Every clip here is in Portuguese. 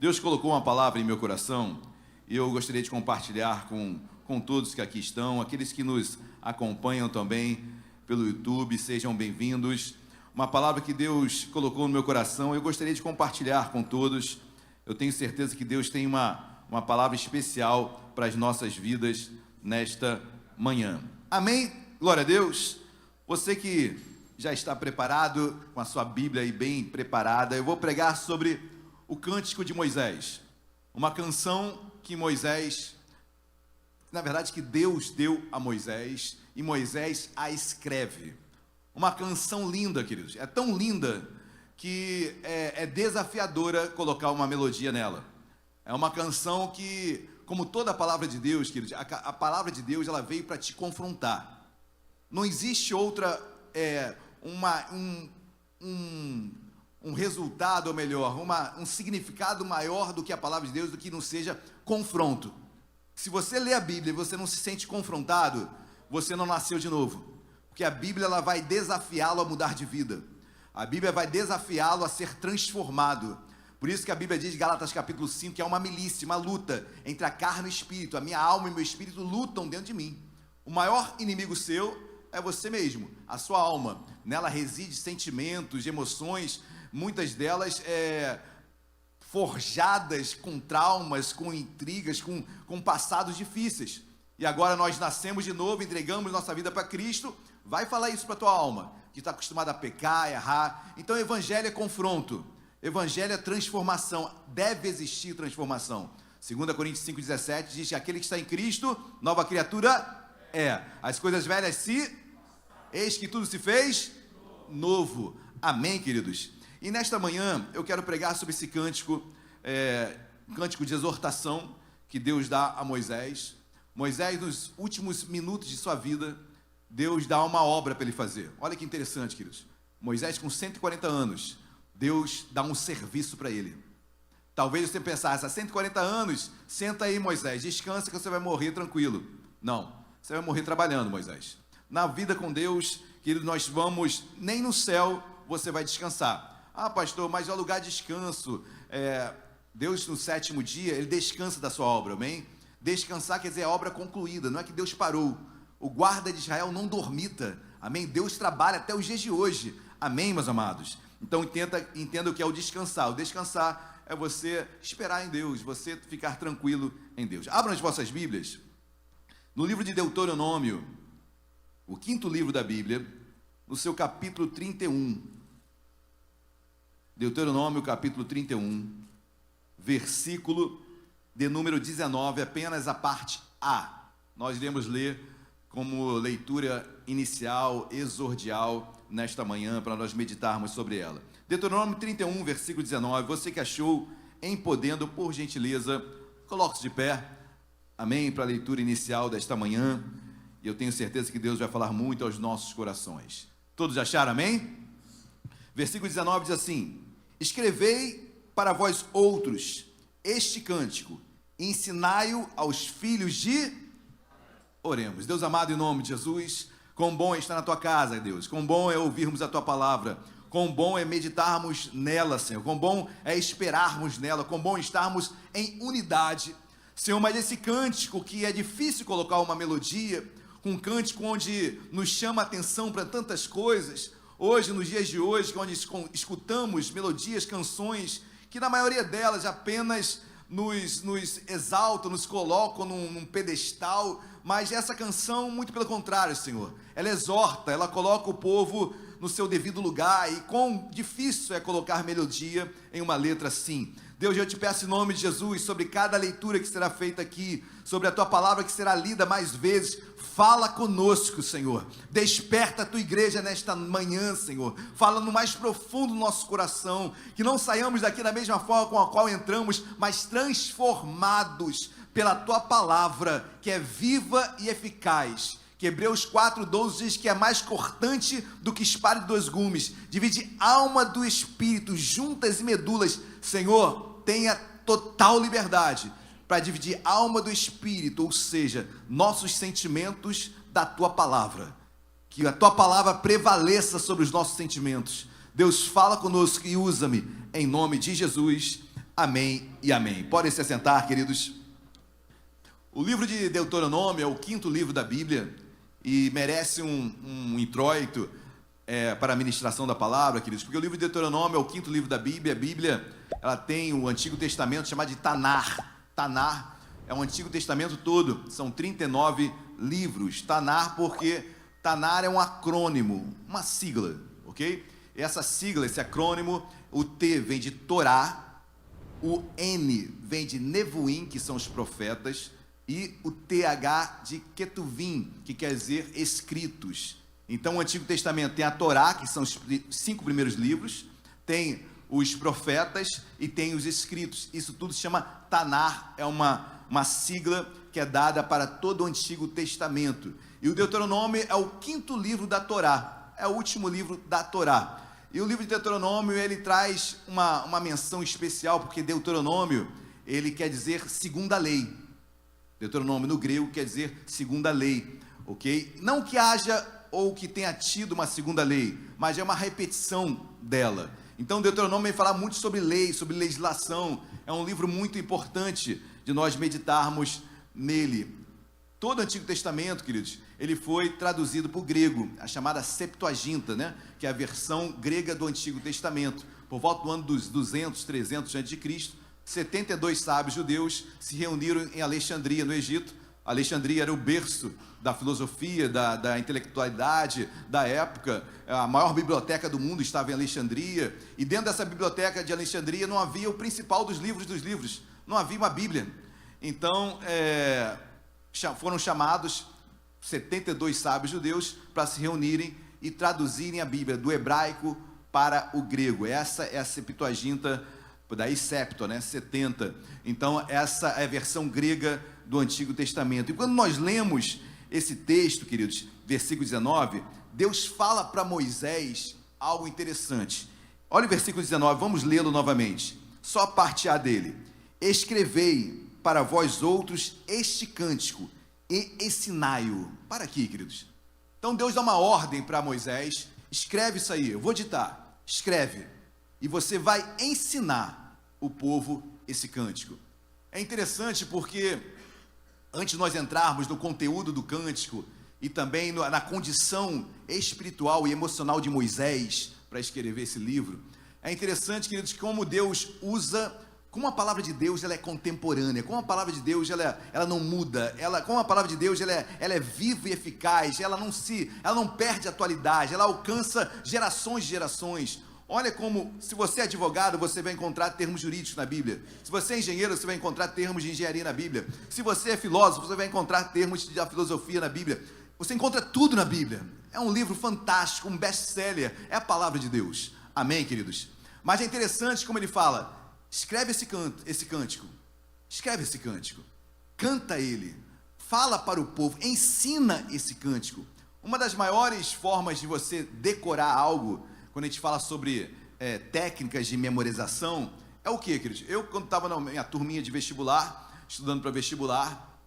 Deus colocou uma palavra em meu coração e eu gostaria de compartilhar com todos que aqui estão, aqueles que nos acompanham também pelo YouTube, sejam bem-vindos. Uma palavra que Deus colocou no meu coração, eu gostaria de compartilhar com todos. Eu tenho certeza que Deus tem uma palavra especial para as nossas vidas nesta manhã. Amém? Glória a Deus. Você que já está preparado, com a sua Bíblia aí bem preparada, eu vou pregar sobre o Cântico de Moisés. Uma canção que Moisés, na verdade que Deus deu a Moisés, e Moisés a escreve. Uma canção linda, queridos. É tão linda que é desafiadora colocar uma melodia nela. É uma canção que, como toda a palavra de Deus, queridos, a palavra de Deus, ela veio para te confrontar. Não existe outra, um resultado, ou melhor, um significado maior do que a palavra de Deus, do que não seja confronto. Se você lê a Bíblia e você não se sente confrontado, você não nasceu de novo. Porque a Bíblia, ela vai desafiá-lo a mudar de vida. A Bíblia vai desafiá-lo a ser transformado. Por isso que a Bíblia diz, Gálatas capítulo 5, que é uma milícia, uma luta entre a carne e o espírito. A minha alma e meu espírito lutam dentro de mim. O maior inimigo seu é você mesmo, a sua alma. Nela reside sentimentos, emoções, muitas delas forjadas com traumas, com intrigas, com passados difíceis. E agora nós nascemos de novo, entregamos nossa vida para Cristo. Vai falar isso para a tua alma, que está acostumada a pecar, errar. Então o Evangelho é confronto, Evangelho é transformação. Deve existir transformação. 2 Coríntios 5,17 diz que aquele que está em Cristo, nova criatura é. As coisas velhas eis que tudo se fez novo. Amém, queridos? E nesta manhã eu quero pregar sobre esse cântico, cântico de exortação que Deus dá a Moisés. Moisés, nos últimos minutos de sua vida, Deus dá uma obra para ele fazer. Olha que interessante, queridos. Moisés, com 140 anos, Deus dá um serviço para ele. Talvez você pensasse, há 140 anos, senta aí, Moisés, descansa que você vai morrer tranquilo. Não, você vai morrer trabalhando, Moisés. Na vida com Deus, querido, nós vamos, nem no céu você vai descansar. Ah, pastor, mas é o lugar de descanso. Deus, no sétimo dia, ele descansa da sua obra, amém? Descansar quer dizer a obra concluída, não é que Deus parou. O guarda de Israel não dormita, amém? Deus trabalha até os dias de hoje, amém, meus amados? Então entenda o que é o descansar. O descansar é você esperar em Deus, você ficar tranquilo em Deus. Abram as vossas Bíblias, no livro de Deuteronômio, o 5º livro da Bíblia, no seu capítulo 31. Deuteronômio, capítulo 31, versículo de número 19, apenas a parte A. Nós iremos ler como leitura inicial, exordial, nesta manhã, para nós meditarmos sobre ela. Deuteronômio 31, versículo 19. Você que achou em podendo, por gentileza, coloque-se de pé. Amém? Para a leitura inicial desta manhã. E eu tenho certeza que Deus vai falar muito aos nossos corações. Todos acharam, amém? Versículo 19 diz assim: escrevei para vós outros este cântico, ensinai-o aos filhos de... Oremos. Deus amado, em nome de Jesus, quão bom é estar na tua casa, Deus, quão bom é ouvirmos a tua palavra, quão bom é meditarmos nela, Senhor, quão bom é esperarmos nela, quão bom estarmos em unidade, Senhor. Mas esse cântico que é difícil colocar uma melodia, um cântico onde nos chama a atenção para tantas coisas, hoje, nos dias de hoje, onde escutamos melodias, canções, que na maioria delas apenas nos exaltam, nos colocam num pedestal, mas essa canção, muito pelo contrário, Senhor, ela exorta, ela coloca o povo no seu devido lugar, e quão difícil é colocar melodia em uma letra assim. Deus, eu te peço em nome de Jesus, sobre cada leitura que será feita aqui, sobre a tua palavra que será lida mais vezes, fala conosco, Senhor. Desperta a tua igreja nesta manhã, Senhor. Fala no mais profundo do nosso coração, que não saiamos daqui da mesma forma com a qual entramos, mas transformados pela tua palavra, que é viva e eficaz. Que Hebreus 4,12 diz que é mais cortante do que espada de dois gumes, divide alma do espírito, juntas e medulas. Senhor, tenha total liberdade para dividir alma do espírito, ou seja, nossos sentimentos da tua palavra. Que a tua palavra prevaleça sobre os nossos sentimentos. Deus, fala conosco e usa-me em nome de Jesus. Amém e amém. Podem se assentar, queridos. O livro de Deuteronômio é o 5º livro da Bíblia e merece um introito para a ministração da palavra, queridos, porque o livro de Deuteronômio é o 5º livro da Bíblia. A Bíblia, ela tem o Antigo Testamento chamado de Tanar. Tanar é o Antigo Testamento todo, são 39 livros. Tanar porque Tanar é um acrônimo, uma sigla, ok? Essa sigla, esse acrônimo, o T vem de Torá, o N vem de Nevuim, que são os profetas, e o TH de Ketuvim, que quer dizer escritos. Então o Antigo Testamento tem a Torá, que são os 5 primeiros livros, tem os profetas e tem os escritos. Isso tudo se chama Tanar, é uma sigla que é dada para todo o Antigo Testamento. E o Deuteronômio é o 5º livro da Torá, é o último livro da Torá. E o livro de Deuteronômio, ele traz uma menção especial, porque Deuteronômio, ele quer dizer segunda lei. Deuteronômio no grego quer dizer segunda lei, ok? Não que haja ou que tenha tido uma segunda lei, mas é uma repetição dela. Então Deuteronômio vai falar muito sobre lei, sobre legislação. É um livro muito importante de nós meditarmos nele. Todo o Antigo Testamento, queridos, ele foi traduzido para o grego, a chamada Septuaginta, né? Que é a versão grega do Antigo Testamento. Por volta do ano dos 200, 300 a.C., 72 sábios judeus se reuniram em Alexandria, no Egito. Alexandria era o berço da filosofia, da intelectualidade da época. A maior biblioteca do mundo estava em Alexandria. E dentro dessa biblioteca de Alexandria não havia o principal dos livros. Não havia uma Bíblia. Então, foram chamados 72 sábios judeus para se reunirem e traduzirem a Bíblia do hebraico para o grego. Essa é a Septuaginta, daí septo, né? 70. Então essa é a versão grega do Antigo Testamento. E quando nós lemos esse texto, queridos, versículo 19, Deus fala para Moisés algo interessante. Olha o versículo 19, vamos lê-lo novamente. Só a parte A dele. Escrevei para vós outros este cântico e ensinai-o. Para aqui, queridos. Então Deus dá uma ordem para Moisés, escreve isso aí, eu vou ditar, escreve, e você vai ensinar o povo esse cântico. É interessante porque, antes de nós entrarmos no conteúdo do cântico, e também na condição espiritual e emocional de Moisés, para escrever esse livro, é interessante, queridos, como Deus usa, como a palavra de Deus ela é contemporânea, como a palavra de Deus ela não muda, como a palavra de Deus ela é viva e eficaz, ela não perde a atualidade, ela alcança gerações e gerações. Olha como, se você é advogado, você vai encontrar termos jurídicos na Bíblia. Se você é engenheiro, você vai encontrar termos de engenharia na Bíblia. Se você é filósofo, você vai encontrar termos da filosofia na Bíblia. Você encontra tudo na Bíblia. É um livro fantástico, um best-seller. É a palavra de Deus. Amém, queridos? Mas é interessante como ele fala, escreve esse cântico. Escreve esse cântico. Canta ele. Fala para o povo. Ensina esse cântico. Uma das maiores formas de você decorar algo, quando a gente fala sobre técnicas de memorização, é o que, queridos? Eu, quando estava na minha turminha de vestibular, estudando para vestibular,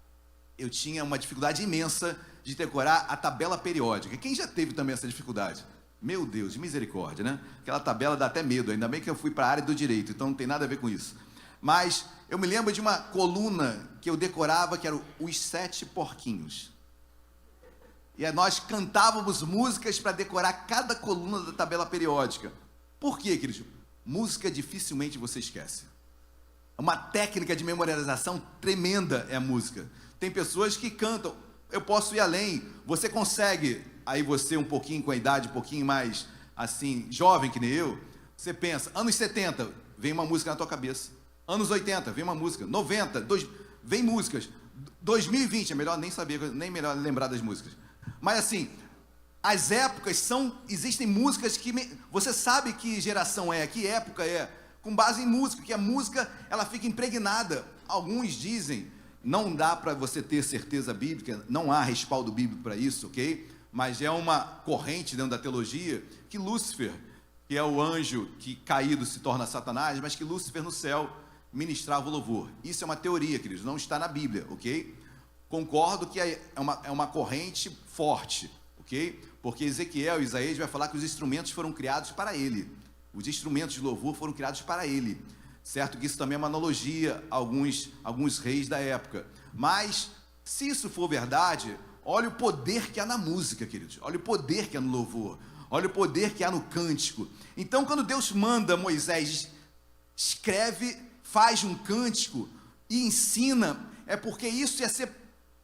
eu tinha uma dificuldade imensa de decorar a tabela periódica. Quem já teve também essa dificuldade? Meu Deus, de misericórdia, né? Aquela tabela dá até medo, ainda bem que eu fui para a área do direito, então não tem nada a ver com isso. Mas eu me lembro de uma coluna que eu decorava, que era os 7 porquinhos. E nós cantávamos músicas para decorar cada coluna da tabela periódica. Por quê, queridos? Música dificilmente você esquece. É uma técnica de memorização tremenda, é a música. Tem pessoas que cantam, eu posso ir além, você consegue, aí você um pouquinho com a idade, um pouquinho mais, assim, jovem que nem eu, você pensa, anos 70, vem uma música na tua cabeça. Anos 80, vem uma música. 90, vem músicas. 2020, é melhor nem saber, nem melhor lembrar das músicas. Mas assim, as épocas existem músicas que você sabe que geração é, que época é, com base em música, que a música ela fica impregnada. Alguns dizem, não dá para você ter certeza bíblica, não há respaldo bíblico para isso, ok? Mas é uma corrente dentro da teologia que Lúcifer, que é o anjo que caído se torna Satanás, mas que Lúcifer no céu ministrava o louvor. Isso é uma teoria, queridos, não está na Bíblia, ok? Concordo que é uma corrente forte, ok? Porque Ezequiel e Isaías vai falar que os instrumentos foram criados para ele. Os instrumentos de louvor foram criados para ele. Certo que isso também é uma analogia a alguns reis da época. Mas, se isso for verdade, olha o poder que há na música, queridos. Olha o poder que há no louvor. Olha o poder que há no cântico. Então, quando Deus manda Moisés, escreve, faz um cântico e ensina, é porque isso ia ser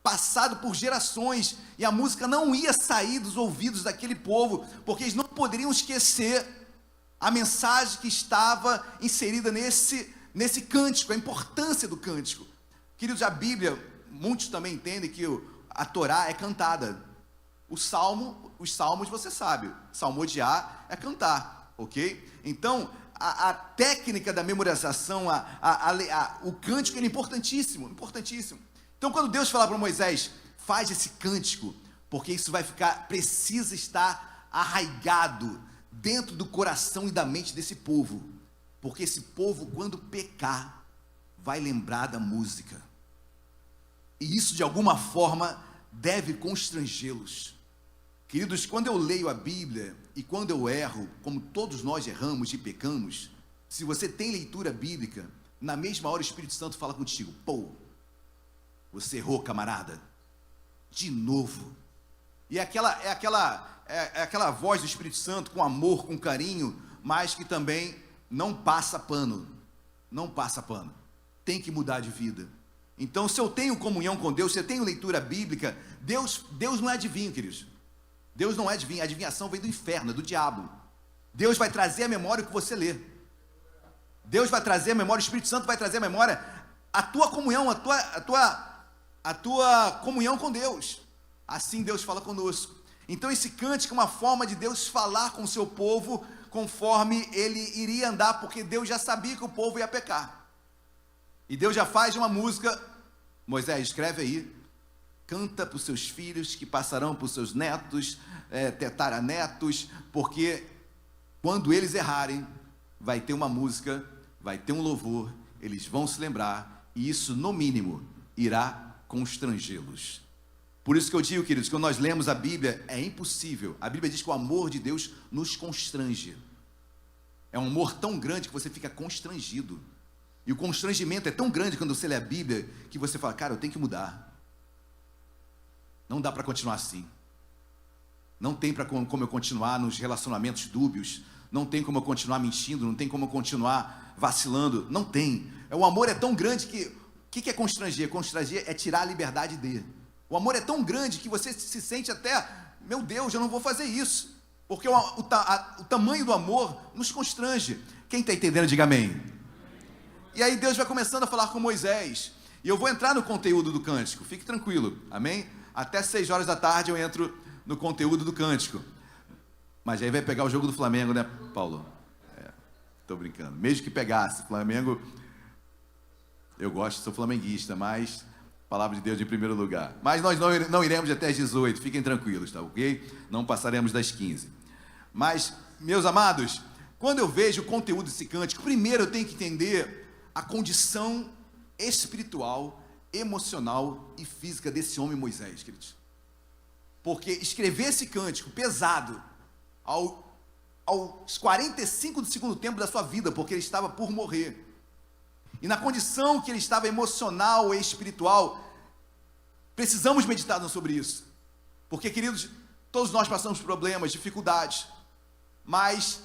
passado por gerações, e a música não ia sair dos ouvidos daquele povo, porque eles não poderiam esquecer a mensagem que estava inserida nesse cântico, a importância do cântico. Queridos, a Bíblia, muitos também entendem que a Torá é cantada. Os salmos você sabe, salmodiar é cantar, ok? Então, a técnica da memorização, o cântico é importantíssimo, importantíssimo. Então, quando Deus fala para Moisés, faz esse cântico, porque isso precisa estar arraigado dentro do coração e da mente desse povo, porque esse povo, quando pecar, vai lembrar da música, e isso de alguma forma deve constrangê-los. Queridos, quando eu leio a Bíblia e quando eu erro, como todos nós erramos e pecamos, se você tem leitura bíblica, na mesma hora o Espírito Santo fala contigo: pô, você errou, camarada, de novo. E é aquela voz do Espírito Santo com amor, com carinho, mas que também não passa pano, não passa pano, tem que mudar de vida. Então, se eu tenho comunhão com Deus, se eu tenho leitura bíblica, Deus não é adivinho, queridos. Deus não é adivinho, a adivinhação vem do inferno, é do diabo. Deus vai trazer a memória o que você lê. Deus vai trazer a memória, o Espírito Santo vai trazer a memória, a tua comunhão, a tua comunhão com Deus. Assim Deus fala conosco. Então esse cântico é uma forma de Deus falar com o seu povo, conforme ele iria andar, porque Deus já sabia que o povo ia pecar. E Deus já faz uma música: Moisés, escreve aí, canta para os seus filhos, que passarão para os seus netos, tetaranetos, porque quando eles errarem, vai ter uma música, vai ter um louvor, eles vão se lembrar, e isso, no mínimo, irá constrangê-los. Por isso que eu digo, queridos, quando nós lemos a Bíblia, é impossível. A Bíblia diz que o amor de Deus nos constrange. É um amor tão grande que você fica constrangido. E o constrangimento é tão grande quando você lê a Bíblia, que você fala: cara, eu tenho que mudar. Não dá para continuar assim. Não tem como eu continuar nos relacionamentos dúbios. Não tem como eu continuar mentindo. Não tem como eu continuar vacilando. Não tem. O amor é tão grande que... O que é constranger? Constranger é tirar a liberdade dele. O amor é tão grande que você se sente até: meu Deus, eu não vou fazer isso. Porque o tamanho do amor nos constrange. Quem está entendendo, diga amém. E aí Deus vai começando a falar com Moisés. E eu vou entrar no conteúdo do cântico. Fique tranquilo, amém? Até 6 horas da tarde eu entro no conteúdo do cântico. Mas aí vai pegar o jogo do Flamengo, né, Paulo? Tô brincando. Mesmo que pegasse Flamengo, eu gosto, sou flamenguista, mas palavra de Deus em primeiro lugar. Mas nós não iremos até as 18, fiquem tranquilos, tá ok? Não passaremos das 15. Mas, meus amados, quando eu vejo o conteúdo desse cântico, primeiro eu tenho que entender a condição espiritual, emocional e física desse homem Moisés, queridos. Porque escrever esse cântico pesado aos 45 do segundo tempo da sua vida, porque ele estava por morrer, e na condição que ele estava emocional e espiritual, precisamos meditar sobre isso, porque, queridos, todos nós passamos por problemas, dificuldades, mas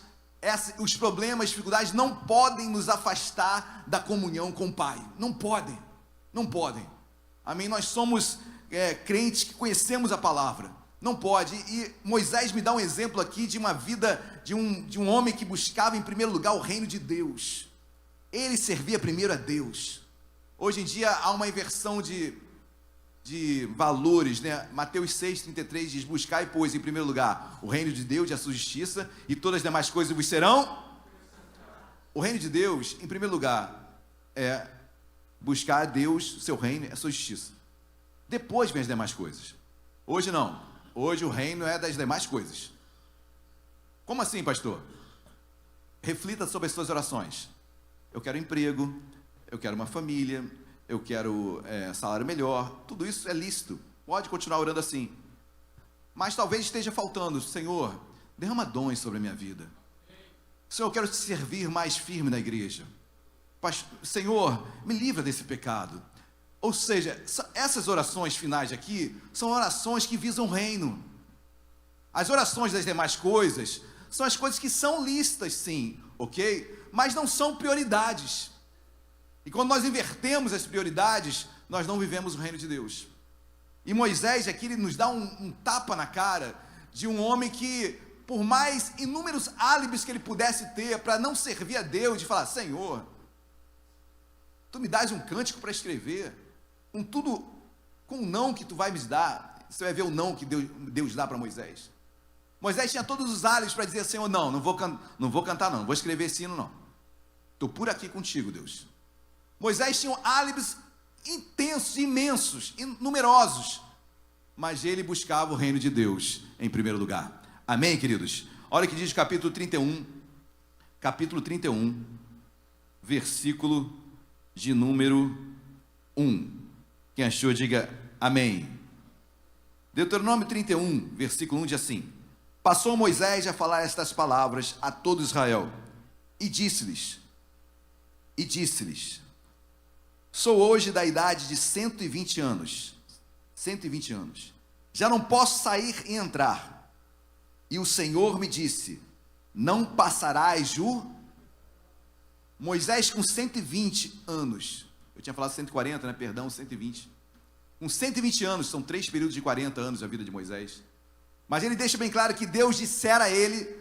os problemas, dificuldades não podem nos afastar da comunhão com o Pai, não podem, amém? Nós somos crentes que conhecemos a palavra, não pode. E Moisés me dá um exemplo aqui de uma vida de um homem que buscava em primeiro lugar o reino de Deus. Ele servia primeiro a Deus. Hoje em dia há uma inversão de valores, né? Mateus 6,33 diz: buscai, pois, em primeiro lugar o reino de Deus e a sua justiça, e todas as demais coisas vos serão. O reino de Deus, em primeiro lugar, é buscar a Deus, seu reino, a sua justiça. Depois vem as demais coisas. Hoje não. Hoje o reino é das demais coisas. Como assim, pastor? Reflita sobre as suas orações. Eu quero emprego, eu quero uma família, eu quero salário melhor. Tudo isso é lícito. Pode continuar orando assim. Mas talvez esteja faltando: Senhor, derrama dons sobre a minha vida. Senhor, eu quero te servir mais firme na igreja. Senhor, me livra desse pecado. Ou seja, essas orações finais aqui são orações que visam o reino. As orações das demais coisas são as coisas que são lícitas, sim, ok? Mas não são prioridades. E quando nós invertemos as prioridades, nós não vivemos o reino de Deus. E Moisés aqui, ele nos dá um tapa na cara de um homem que, por mais inúmeros álibis que ele pudesse ter para não servir a Deus, de falar: Senhor, tu me dás um cântico para escrever, com tudo, com o não que tu vai me dar. Você vai ver o não que Deus dá para Moisés. Moisés tinha todos os álibis para dizer: Senhor, não vou cantar não vou escrever esse hino não. Estou por aqui contigo, Deus. Moisés tinha álibis intensos, imensos, numerosos, mas ele buscava o reino de Deus em primeiro lugar. Amém, queridos? Olha o que diz capítulo 31, versículo de número 1. Quem achou, diga amém. Deuteronômio 31, versículo 1 diz assim: Passou Moisés a falar estas palavras a todo Israel, e disse-lhes, sou hoje da idade de 120 anos, já não posso sair e entrar, e o Senhor me disse: não passarás Moisés com 120 anos, eu tinha falado 140, né? Perdão, 120. Com 120 anos, são 3 períodos de 40 anos a vida de Moisés. Mas ele deixa bem claro que Deus dissera a ele: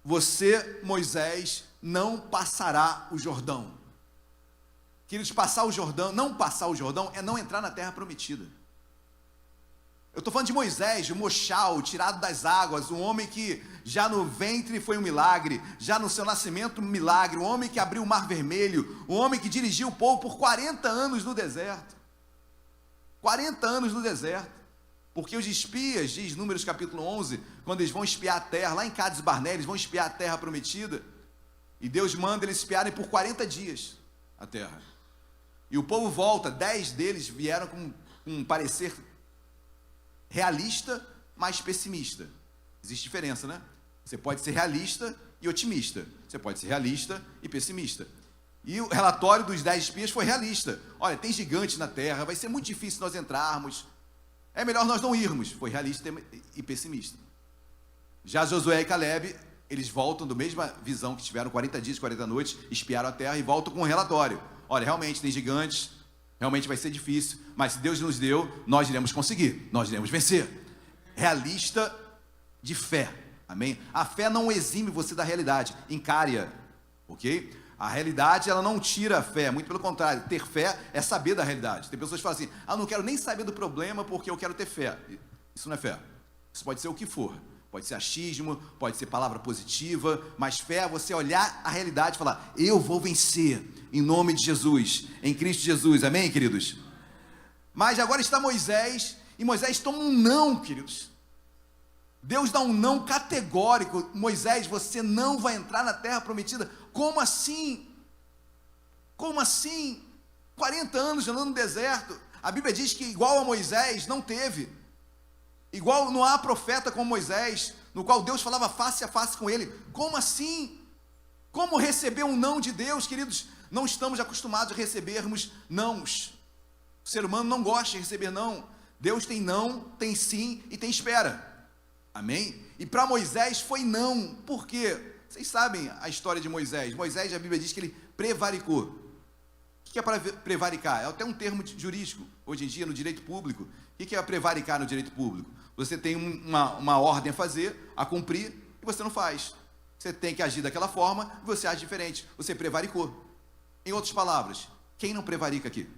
você, Moisés, não passará o Jordão. Queridos, não passar o Jordão é não entrar na terra prometida. Eu estou falando de Moisés, de Mochal, tirado das águas, um homem que já no ventre foi um milagre, já no seu nascimento um milagre, um homem que abriu o mar vermelho, um homem que dirigiu o povo por 40 anos no deserto. 40 anos no deserto. Porque os espias, diz Números capítulo 11, quando eles vão espiar a terra, lá em Cades Barnea, eles vão espiar a terra prometida, e Deus manda eles espiarem por 40 dias a terra. E o povo volta, 10 deles vieram com um parecer realista, mas pessimista. Existe diferença, né? Você pode ser realista e otimista. Você pode ser realista e pessimista. E o relatório dos 10 espias foi realista. Olha, tem gigantes na terra, vai ser muito difícil nós entrarmos. É melhor nós não irmos. Foi realista e pessimista. Já Josué e Caleb, eles voltam da mesma visão que tiveram 40 dias, 40 noites, espiaram a terra e voltam com um relatório. Olha, realmente tem gigantes, realmente vai ser difícil, mas se Deus nos deu, nós iremos conseguir, nós iremos vencer. Realista de fé, amém? A fé não exime você da realidade, encare-a, ok? A realidade, ela não tira a fé, muito pelo contrário, ter fé é saber da realidade. Tem pessoas que falam assim: não quero nem saber do problema porque eu quero ter fé. Isso não é fé, isso pode ser o que for. Pode ser achismo, pode ser palavra positiva, mas fé é você olhar a realidade e falar: eu vou vencer, em nome de Jesus, em Cristo Jesus, amém, queridos? Mas agora está Moisés, e Moisés toma um não, queridos. Deus dá um não categórico: Moisés, você não vai entrar na terra prometida. Como assim? Como assim? 40 anos andando no deserto. A Bíblia diz que igual a Moisés não teve. Igual não há profeta como Moisés, no qual Deus falava face a face com ele. Como assim? Como receber um não de Deus, queridos? Não estamos acostumados a recebermos nãos. O ser humano não gosta de receber não. Deus tem não, tem sim e tem espera. Amém? E para Moisés foi não. Por quê? Vocês sabem a história de Moisés. Moisés, a Bíblia diz que ele prevaricou. O que é para prevaricar? É até um termo jurídico, hoje em dia, no direito público. O que é prevaricar no direito público? Você tem uma ordem a fazer, a cumprir, e você não faz. Você tem que agir daquela forma, e você age diferente. Você prevaricou. Em outras palavras, quem não prevarica aqui?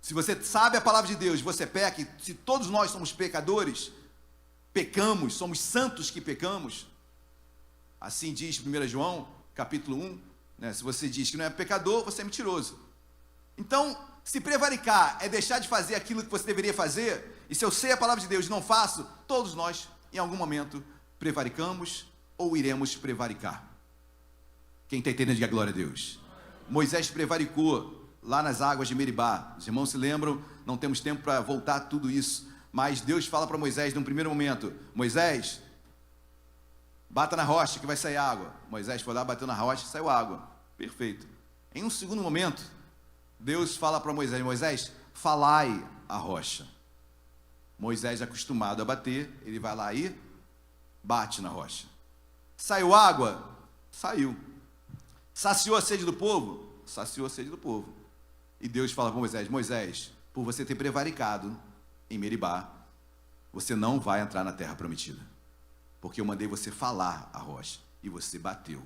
Se você sabe a palavra de Deus, você peca, se todos nós somos pecadores, pecamos, somos santos que pecamos, assim diz 1 João, capítulo 1, né? Se você diz que não é pecador, você é mentiroso. Então, se prevaricar é deixar de fazer aquilo que você deveria fazer, e se eu sei a palavra de Deus e não faço, todos nós, em algum momento, prevaricamos ou iremos prevaricar. Quem está entendendo, diga glória a Deus. Moisés prevaricou lá nas águas de Meribá. Os irmãos se lembram, não temos tempo para voltar a tudo isso, mas Deus fala para Moisés num primeiro momento: Moisés, Bata na rocha que vai sair água. Moisés foi lá, bateu na rocha e saiu água. Perfeito. Em um segundo momento, Deus fala para Moisés: Moisés, falai a rocha. Moisés, acostumado a bater, ele vai lá e bate na rocha. Saiu água? Saiu. Saciou a sede do povo? Saciou a sede do povo. E Deus fala para Moisés: Moisés, por você ter prevaricado em Meribá, você não vai entrar na terra prometida, porque eu mandei você falar a rocha e você bateu.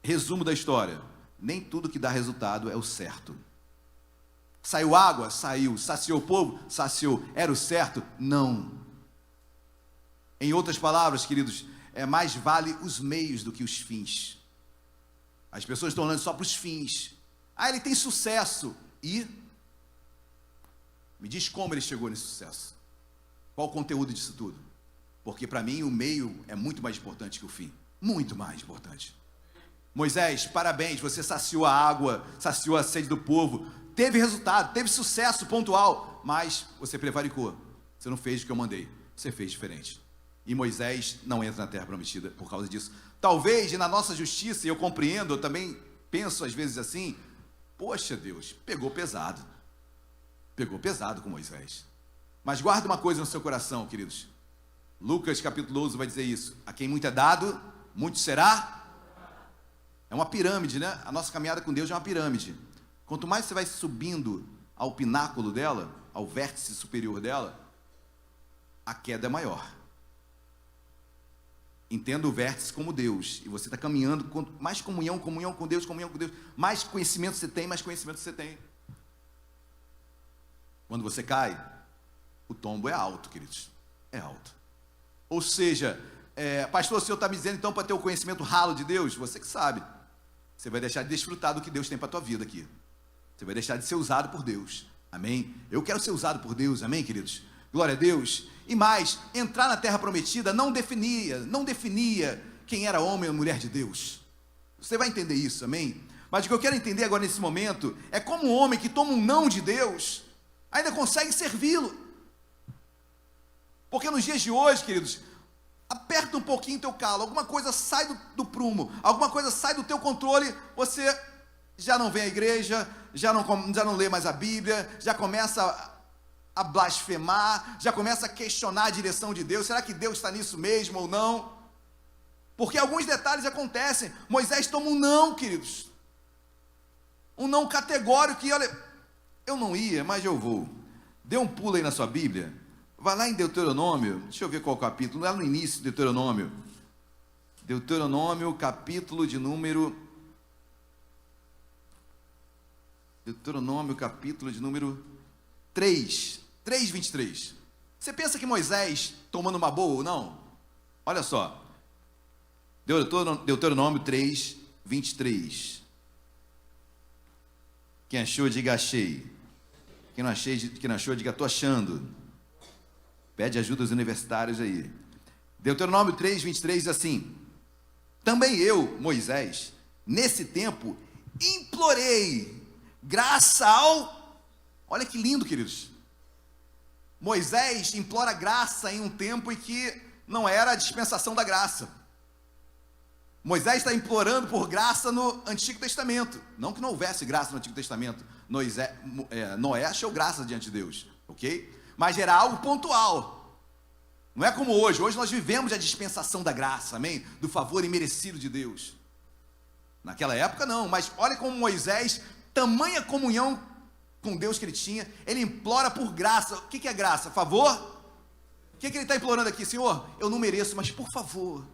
Resumo da história: nem tudo que dá resultado é o certo. Saiu água? Saiu. Saciou o povo? Saciou. Era o certo? Não. Em outras palavras, queridos, mais vale os meios do que os fins. As pessoas estão olhando só para os fins. Ele tem sucesso. E me diz como ele chegou nesse sucesso. Qual o conteúdo disso tudo? Porque para mim o meio é muito mais importante que o fim. Muito mais importante. Moisés, parabéns, você saciou a água, saciou a sede do povo, teve resultado, teve sucesso pontual, mas você prevaricou. Você não fez o que eu mandei, você fez diferente. E Moisés não entra na terra prometida por causa disso. Talvez na nossa justiça, e eu compreendo, eu também penso às vezes assim: poxa Deus, pegou pesado com Moisés. Mas guarda uma coisa no seu coração, queridos. Lucas capítulo 11 vai dizer isso: a quem muito é dado, muito será. É uma pirâmide, né? A nossa caminhada com Deus é uma pirâmide. Quanto mais você vai subindo ao pináculo dela, ao vértice superior dela, a queda é maior. Entenda o vértice como Deus, e você está caminhando, quanto mais comunhão com Deus, mais conhecimento você tem, mais conhecimento você tem. Quando você cai, o tombo é alto, queridos, é alto. Ou seja, pastor, o senhor está me dizendo então para ter o conhecimento ralo de Deus? Você que sabe. Você vai deixar de desfrutar do que Deus tem para a tua vida aqui. Você vai deixar de ser usado por Deus. Amém? Eu quero ser usado por Deus, amém, queridos? Glória a Deus. E mais, entrar na terra prometida não definia quem era homem ou mulher de Deus. Você vai entender isso, amém? Mas o que eu quero entender agora nesse momento é como um homem que toma um não de Deus ainda consegue servi-lo. Porque nos dias de hoje, queridos, aperta um pouquinho o teu calo, alguma coisa sai do prumo, alguma coisa sai do teu controle, você já não vem à igreja, já não lê mais a Bíblia, já começa a blasfemar, já começa a questionar a direção de Deus. Será que Deus está nisso mesmo ou não? Porque alguns detalhes acontecem. Moisés toma um não, queridos, um não categórico, e olha, eu não ia, mas eu vou. Dê um pulo aí na sua Bíblia, vai lá em Deuteronômio, deixa eu ver qual capítulo, lá no início de Deuteronômio, capítulo de número 3:23. Você pensa que Moisés tomando uma boa ou não? Olha só, Deuteronômio 3:23. Quem achou, diga achei. Quem não achou, diga tô achando. Pede ajuda aos universitários aí. Deuteronômio 3:23 diz assim: também eu, Moisés, nesse tempo, implorei graça ao... Olha que lindo, queridos. Moisés implora graça em um tempo em que não era a dispensação da graça. Moisés está implorando por graça no Antigo Testamento. Não que não houvesse graça no Antigo Testamento. Noé achou graça diante de Deus, ok? Mas era algo pontual. Não é como hoje. Hoje nós vivemos a dispensação da graça, amém? Do favor imerecido de Deus. Naquela época não, mas olha como Moisés, tamanha comunhão com Deus que ele tinha, ele implora por graça. O que é graça? Favor? O que ele está implorando aqui? Senhor, eu não mereço, mas por favor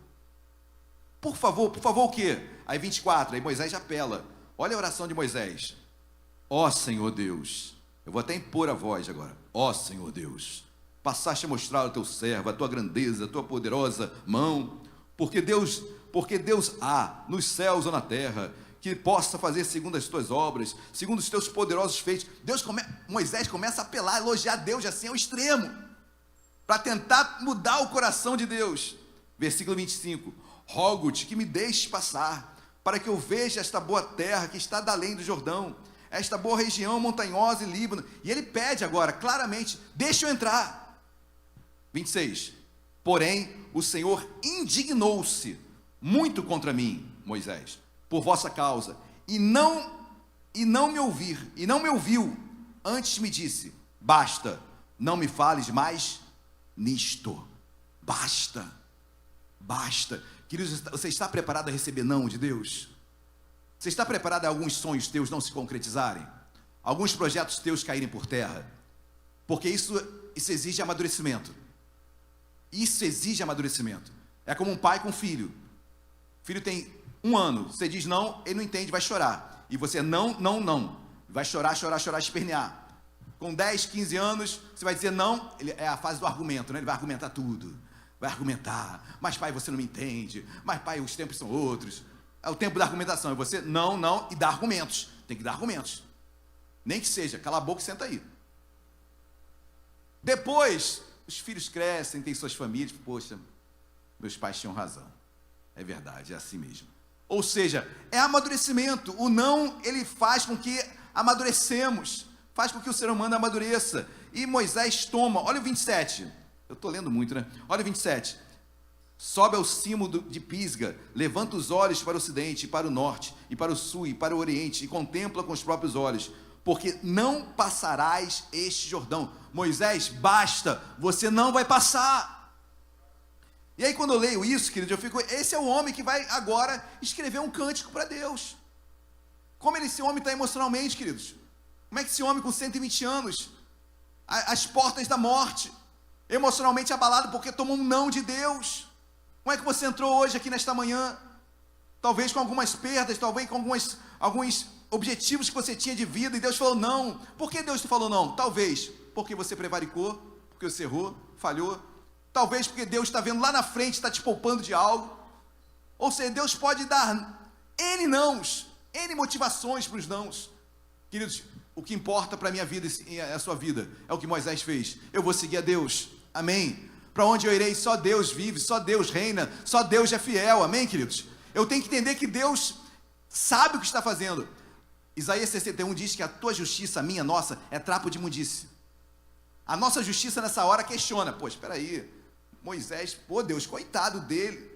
o quê? Aí 24, aí Moisés já apela. Olha a oração de Moisés: ó Senhor Deus, eu vou até impor a voz agora. Ó Senhor Deus, passaste a mostrar ao teu servo a tua grandeza, a tua poderosa mão, porque Deus há nos céus ou na terra que possa fazer segundo as tuas obras, segundo os teus poderosos feitos. Moisés começa a apelar, elogiar Deus assim ao extremo, para tentar mudar o coração de Deus. Versículo 25: rogo-te que me deixes passar, para que eu veja esta boa terra que está da além do Jordão, esta boa região montanhosa e Líbano. E ele pede agora, claramente: deixa eu entrar. 26, Porém, o Senhor indignou-se muito contra mim, Moisés, por vossa causa, e não me ouviu. Antes me disse: basta, não me fales mais nisto. Basta. Queridos, você está preparado a receber não de Deus? Você está preparado a alguns sonhos teus não se concretizarem? Alguns projetos teus caírem por terra? Porque isso exige amadurecimento. Isso exige amadurecimento. É como um pai com um filho. O filho tem 1 ano, você diz não, ele não entende, vai chorar. E você não. Vai chorar, espernear. Com 10, 15 anos, você vai dizer não, é a fase do argumento, né? Ele vai argumentar tudo. Vai argumentar, mas pai, você não me entende. Mas pai, os tempos são outros. É o tempo da argumentação. E você não, e dá argumentos. Tem que dar argumentos. Nem que seja, cala a boca e senta aí. Depois, os filhos crescem, têm suas famílias. Poxa, meus pais tinham razão. É verdade, é assim mesmo. Ou seja, é amadurecimento. O não, ele faz com que amadurecemos. Faz com que o ser humano amadureça. E Moisés toma, olha o 27. Eu estou lendo muito, né? Olha o 27. Sobe ao cimo de Pisga, levanta os olhos para o ocidente, e para o norte, e para o sul, e para o oriente, e contempla com os próprios olhos, porque não passarás este Jordão. Moisés, basta, você não vai passar. E aí quando eu leio isso, querido, eu fico, esse é o homem que vai agora escrever um cântico para Deus. Como esse homem está emocionalmente, queridos? Como é que esse homem com 120 anos, às portas da morte, emocionalmente abalado porque tomou um não de Deus? Como é que você entrou hoje aqui nesta manhã? Talvez com algumas perdas, talvez com alguns objetivos que você tinha de vida, e Deus falou não. Por que Deus te falou não? Talvez porque você prevaricou, porque você errou, falhou. Talvez porque Deus está vendo lá na frente, está te poupando de algo. Ou seja, Deus pode dar N nãos, N motivações para os nãos. Queridos, o que importa para a minha vida e a sua vida é o que Moisés fez. Eu vou seguir a Deus, amém? Para onde eu irei, só Deus vive, só Deus reina, só Deus é fiel, amém, queridos? Eu tenho que entender que Deus sabe o que está fazendo. Isaías 61 diz que a tua justiça, a minha, nossa, é trapo de imundície. A nossa justiça nessa hora questiona, pô, espera aí, Moisés, pô, Deus, coitado dele.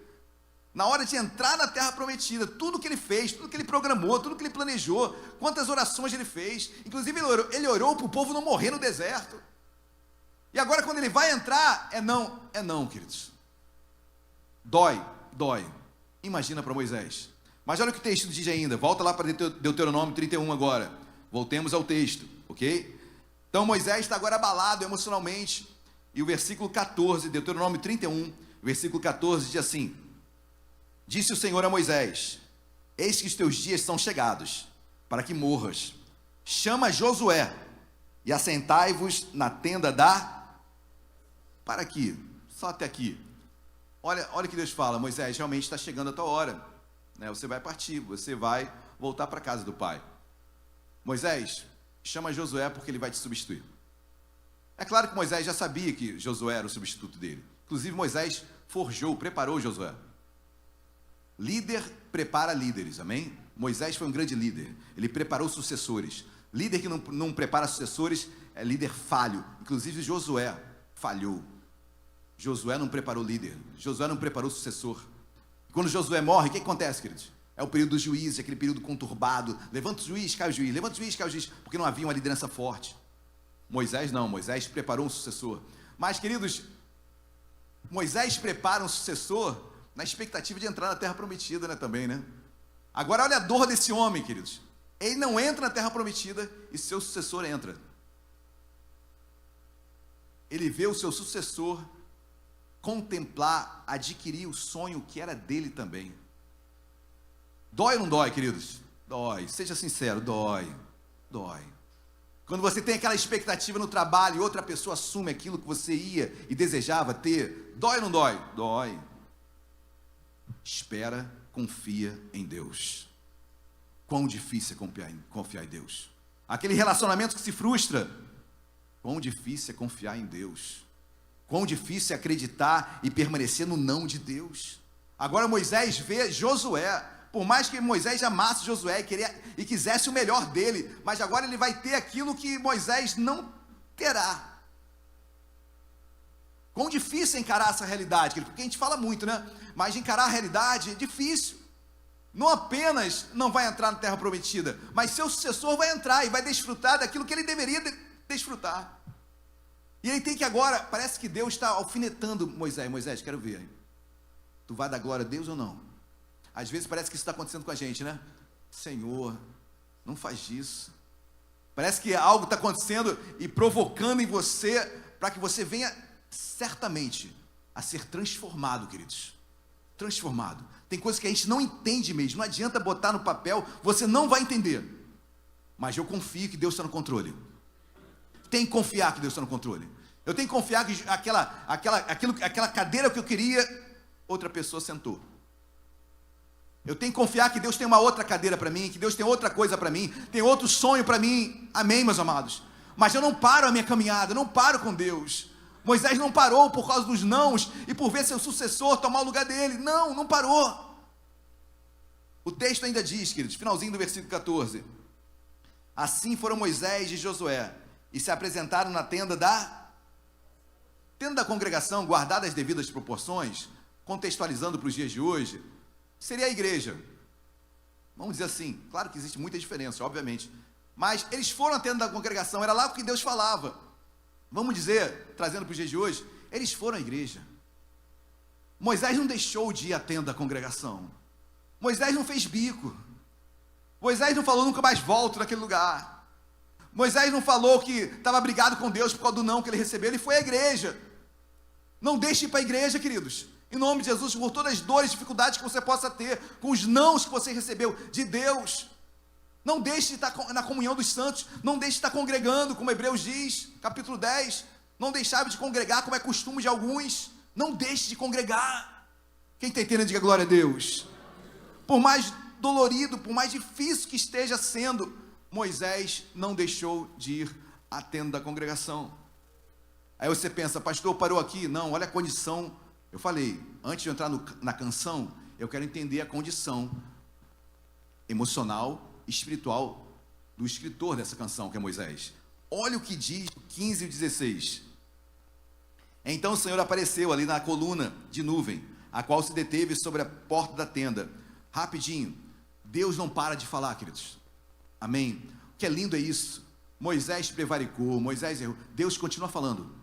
Na hora de entrar na terra prometida, tudo que ele fez, tudo que ele programou, tudo que ele planejou, quantas orações ele fez, inclusive ele orou para o povo não morrer no deserto. E agora quando ele vai entrar, é não, queridos. Dói. Imagina para Moisés. Mas olha o que o texto diz ainda, volta lá para Deuteronômio 31 agora. Voltemos ao texto, ok? Então Moisés está agora abalado emocionalmente. E o versículo 14, Deuteronômio 31, versículo 14 diz assim: disse o Senhor a Moisés: eis que os teus dias são chegados, para que morras. Chama Josué, e assentai-vos na tenda Para aqui, só até aqui. Olha o que Deus fala: Moisés, realmente está chegando a tua hora, né? Você vai partir, você vai voltar para a casa do pai. Moisés, chama Josué porque ele vai te substituir. É claro que Moisés já sabia que Josué era o substituto dele. Inclusive Moisés preparou Josué. Líder prepara líderes, amém? Moisés foi um grande líder, ele preparou sucessores. Líder que não prepara sucessores é líder falho. Inclusive Josué falhou. Josué não preparou líder, Josué não preparou sucessor. Quando Josué morre, o que acontece, queridos? É o período dos juízes, aquele período conturbado. Levanta o juiz, cai o juiz, levanta o juiz, cai o juiz, porque não havia uma liderança forte. Moisés não, Moisés preparou um sucessor. Mas, queridos, Moisés prepara um sucessor na expectativa de entrar na terra prometida, né, também, né? Agora olha a dor desse homem, queridos. Ele não entra na terra prometida e seu sucessor entra. Ele vê o seu sucessor contemplar, adquirir o sonho que era dele também. Dói ou não dói, queridos? Dói, seja sincero, dói. Quando você tem aquela expectativa no trabalho e outra pessoa assume aquilo que você ia e desejava ter, dói ou não dói? Dói. Espera, confia em Deus. Quão difícil é confiar em Deus. Aquele relacionamento que se frustra, quão difícil é confiar em Deus. Quão difícil é acreditar e permanecer no não de Deus. Agora Moisés vê Josué, por mais que Moisés amasse Josué e quisesse o melhor dele, mas agora ele vai ter aquilo que Moisés não terá. Quão difícil é encarar essa realidade, querido, porque a gente fala muito, né? Mas encarar a realidade é difícil. Não apenas não vai entrar na terra prometida, mas seu sucessor vai entrar e vai desfrutar daquilo que ele deveria desfrutar. E ele tem que agora, parece que Deus está alfinetando Moisés. Moisés, quero ver, tu vai dar glória a Deus ou não? Às vezes parece que isso está acontecendo com a gente, né? Senhor, não faz isso. Parece que algo está acontecendo e provocando em você, para que você venha certamente a ser transformado, queridos. Transformado. Tem coisas que a gente não entende mesmo, não adianta botar no papel, você não vai entender. Mas eu confio que Deus está no controle. Tem que confiar que Deus está no controle. Eu tenho que confiar que aquela cadeira que eu queria, outra pessoa sentou. Eu tenho que confiar que Deus tem uma outra cadeira para mim, que Deus tem outra coisa para mim, tem outro sonho para mim. Amém, meus amados? Mas eu não paro a minha caminhada, não paro com Deus. Moisés não parou por causa dos nãos e por ver seu sucessor tomar o lugar dele. Não parou. O texto ainda diz, queridos, finalzinho do versículo 14. Assim foram Moisés e Josué e se apresentaram na tenda da congregação, guardada as devidas proporções, contextualizando para os dias de hoje, seria a igreja. Vamos dizer assim, claro que existe muita diferença, obviamente, mas eles foram à tenda da congregação, era lá o que Deus falava. Vamos dizer, trazendo para os dias de hoje, eles foram à igreja. Moisés não deixou de ir à tenda da congregação. Moisés não fez bico. Moisés não falou, nunca mais volto naquele lugar. Moisés não falou que estava brigado com Deus por causa do não que ele recebeu, ele foi à igreja. Não deixe de ir para a igreja, queridos. Em nome de Jesus, por todas as dores e dificuldades que você possa ter, com os nãos que você recebeu de Deus. Não deixe de estar na comunhão dos santos, não deixe de estar congregando, como Hebreus diz, capítulo 10. Não deixar de congregar, como é costume de alguns. Não deixe de congregar. Quem está entendendo, diga glória a Deus. Por mais dolorido, por mais difícil que esteja sendo, Moisés não deixou de ir à tenda da congregação. Aí você pensa, pastor, parou aqui? Não, olha a condição. Eu falei, antes de entrar na canção, eu quero entender a condição emocional, espiritual do escritor dessa canção, que é Moisés. Olha o que diz o 15 e o 16. Então o Senhor apareceu ali na coluna de nuvem, a qual se deteve sobre a porta da tenda. Rapidinho, Deus não para de falar, queridos. Amém? O que é lindo é isso. Moisés prevaricou, Moisés errou. Deus continua falando.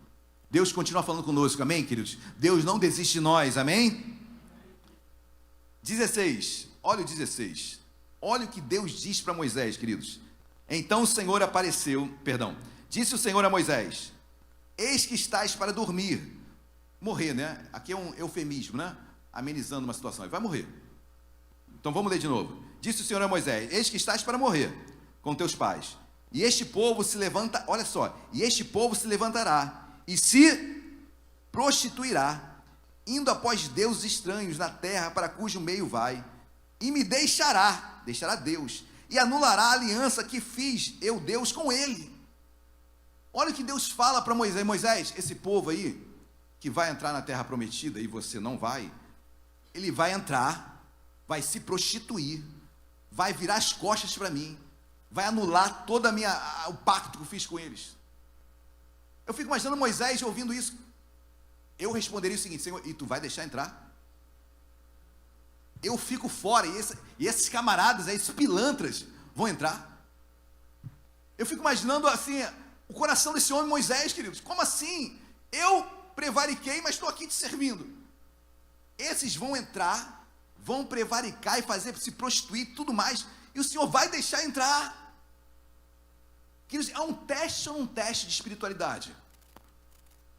Deus continua falando conosco, amém, queridos? Deus não desiste de nós, amém? 16, olha o 16. Olha o que Deus diz para Moisés, queridos. Então o Senhor apareceu, disse o Senhor a Moisés: eis que estás para dormir. Morrer, né? Aqui é um eufemismo, né? Amenizando uma situação. Ele vai morrer. Então vamos ler de novo. Disse o Senhor a Moisés: eis que estás para morrer com teus pais. E este povo se levanta, olha só, e este povo se levantará e se prostituirá, indo após deuses estranhos na terra para cujo meio vai, e me deixará Deus, e anulará a aliança que fiz eu, Deus, com ele. Olha o que Deus fala para Moisés: Moisés, esse povo aí, que vai entrar na terra prometida, e você não vai, ele vai entrar, vai se prostituir, vai virar as costas para mim, vai anular todo o pacto que eu fiz com eles. Eu fico imaginando Moisés ouvindo isso. Eu responderia o seguinte: Senhor, e tu vai deixar entrar? Eu fico fora, e esses camaradas aí, esses pilantras, vão entrar? Eu fico imaginando assim, o coração desse homem Moisés, queridos. Como assim? Eu prevariquei, mas estou aqui te servindo. Esses vão entrar, vão prevaricar e fazer se prostituir e tudo mais, e o Senhor vai deixar entrar? Queridos, é um teste ou um teste de espiritualidade?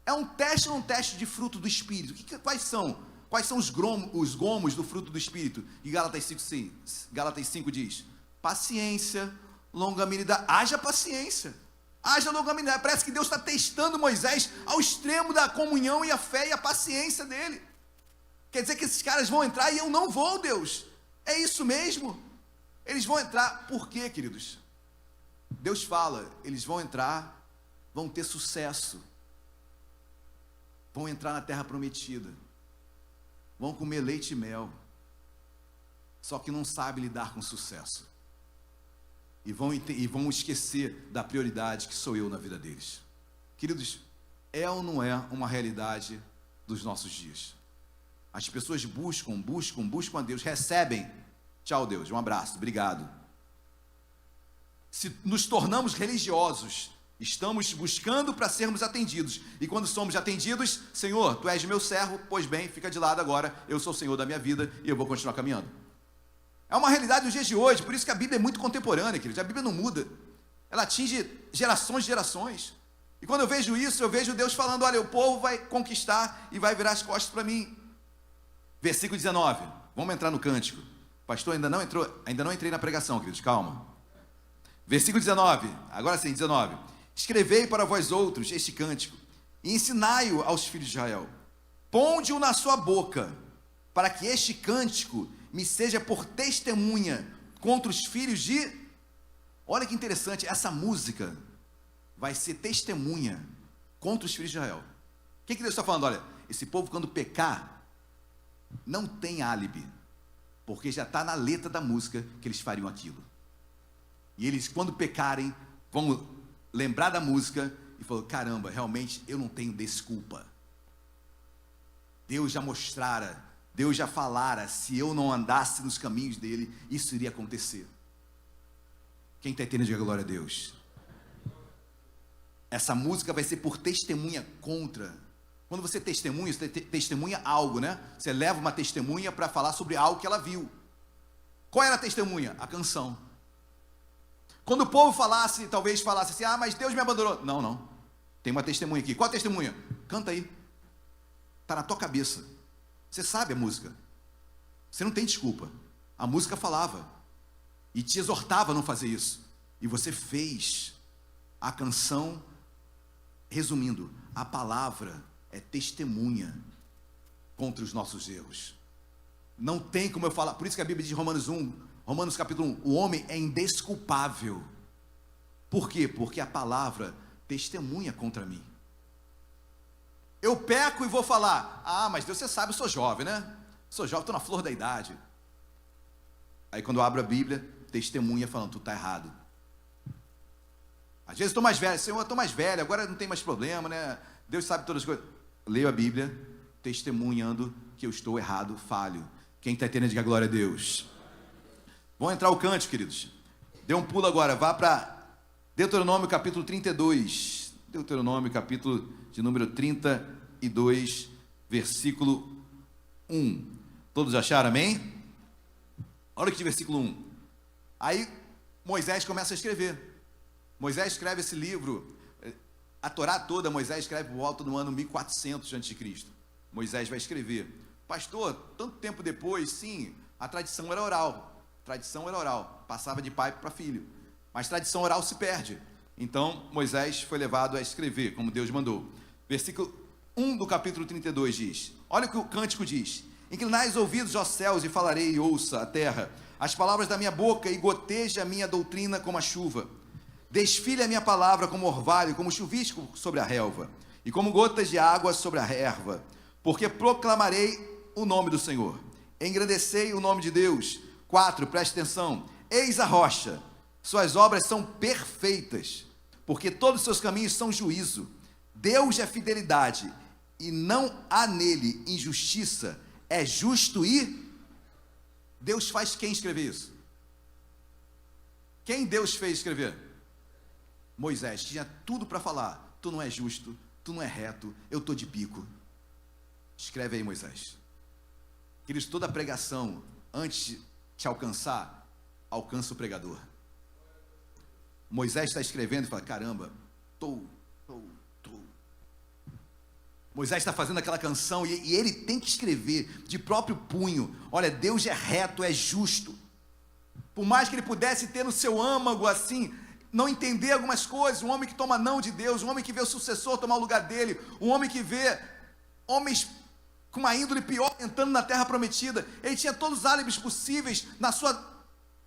É um teste ou um teste de fruto do Espírito? Quais são? Quais são os gomos do fruto do Espírito? E Gálatas 5 diz: paciência, longanimidade. Haja paciência, haja longanimidade. Parece que Deus está testando Moisés ao extremo da comunhão e a fé e a paciência dele. Quer dizer que esses caras vão entrar e eu não vou, Deus? É isso mesmo? Eles vão entrar, por quê, queridos? Deus fala, eles vão entrar, vão ter sucesso, vão entrar na terra prometida, vão comer leite e mel, só que não sabem lidar com sucesso, e vão esquecer da prioridade que sou eu na vida deles. Queridos, é ou não é uma realidade dos nossos dias. As pessoas buscam a Deus, recebem. Tchau, Deus, um abraço, obrigado. Se nos tornamos religiosos, estamos buscando para sermos atendidos. E quando somos atendidos, Senhor, Tu és meu servo, pois bem, fica de lado agora, eu sou o Senhor da minha vida e eu vou continuar caminhando. É uma realidade dos dias de hoje, por isso que a Bíblia é muito contemporânea, queridos. A Bíblia não muda. Ela atinge gerações e gerações. E quando eu vejo isso, eu vejo Deus falando, olha, o povo vai conquistar e vai virar as costas para mim. Versículo 19, vamos entrar no cântico. Pastor, ainda não entrei na pregação, queridos, calma. Versículo 19, agora sim, 19. Escrevei para vós outros este cântico, e ensinai-o aos filhos de Israel. Ponde-o na sua boca, para que este cântico me seja por testemunha contra os filhos de... Olha que interessante, essa música vai ser testemunha contra os filhos de Israel. O que Deus está falando? Olha, esse povo quando pecar, não tem álibi, porque já está na letra da música que eles fariam aquilo. E eles, quando pecarem, vão lembrar da música e falar, caramba, realmente eu não tenho desculpa. Deus já mostrara, Deus já falara, se eu não andasse nos caminhos dele, isso iria acontecer. Quem está entendendo, diga glória a Deus. Essa música vai ser por testemunha contra. Quando você testemunha algo, né? Você leva uma testemunha para falar sobre algo que ela viu. Qual era a testemunha? A canção. Quando o povo talvez falasse assim, mas Deus me abandonou. Não. Tem uma testemunha aqui. Qual a testemunha? Canta aí. Está na tua cabeça. Você sabe a música. Você não tem desculpa. A música falava. E te exortava a não fazer isso. E você fez. A canção, resumindo, a palavra é testemunha contra os nossos erros. Não tem como eu falar. Por isso que a Bíblia diz em Romanos capítulo 1, o homem é indesculpável. Por quê? Porque a palavra testemunha contra mim. Eu peco e vou falar, mas Deus, você sabe, eu sou jovem, né? Sou jovem, estou na flor da idade. Aí quando eu abro a Bíblia, testemunha falando, tu está errado. Às vezes estou mais velho, Senhor, eu estou mais velho, agora não tem mais problema, né? Deus sabe todas as coisas. Leio a Bíblia, testemunhando que eu estou errado, falho. Quem está entendendo, diga glória a Deus. Vamos entrar o cântico, queridos. Dê um pulo agora, vá para Deuteronômio capítulo 32. Deuteronômio capítulo de número 32, versículo 1. Todos acharam, amém? Olha o que diz versículo 1. Aí Moisés começa a escrever. Moisés escreve esse livro, a Torá toda, Moisés escreve por volta do ano 1400 a.C. Moisés vai escrever. Pastor, tanto tempo depois, sim, a tradição era oral. Passava de pai para filho. Mas tradição oral se perde. Então, Moisés foi levado a escrever, como Deus mandou. Versículo 1 do capítulo 32 diz, olha o que o cântico diz. Inclinai os ouvidos, ó céus, e falarei, e ouça a terra, as palavras da minha boca, e goteja a minha doutrina como a chuva. Desfile a minha palavra como orvalho, como chuvisco sobre a relva, e como gotas de água sobre a erva, porque proclamarei o nome do Senhor. Engrandecei o nome de Deus. 4, preste atenção. Eis a rocha, suas obras são perfeitas, porque todos os seus caminhos são juízo. Deus é fidelidade, e não há nele injustiça. É justo e... Deus faz quem escrever isso? Quem Deus fez escrever? Moisés, tinha tudo para falar. Tu não é justo, tu não é reto, eu estou de bico. Escreve aí, Moisés. Queridos, toda pregação, antes de te alcançar, alcança o pregador. Moisés está escrevendo e fala, caramba, Moisés está fazendo aquela canção e ele tem que escrever de próprio punho. Olha, Deus é reto, é justo. Por mais que ele pudesse ter no seu âmago assim, não entender algumas coisas, um homem que toma não de Deus, um homem que vê o sucessor tomar o lugar dele, um homem que vê homens com uma índole pior entrando na terra prometida, ele tinha todos os álibis possíveis na sua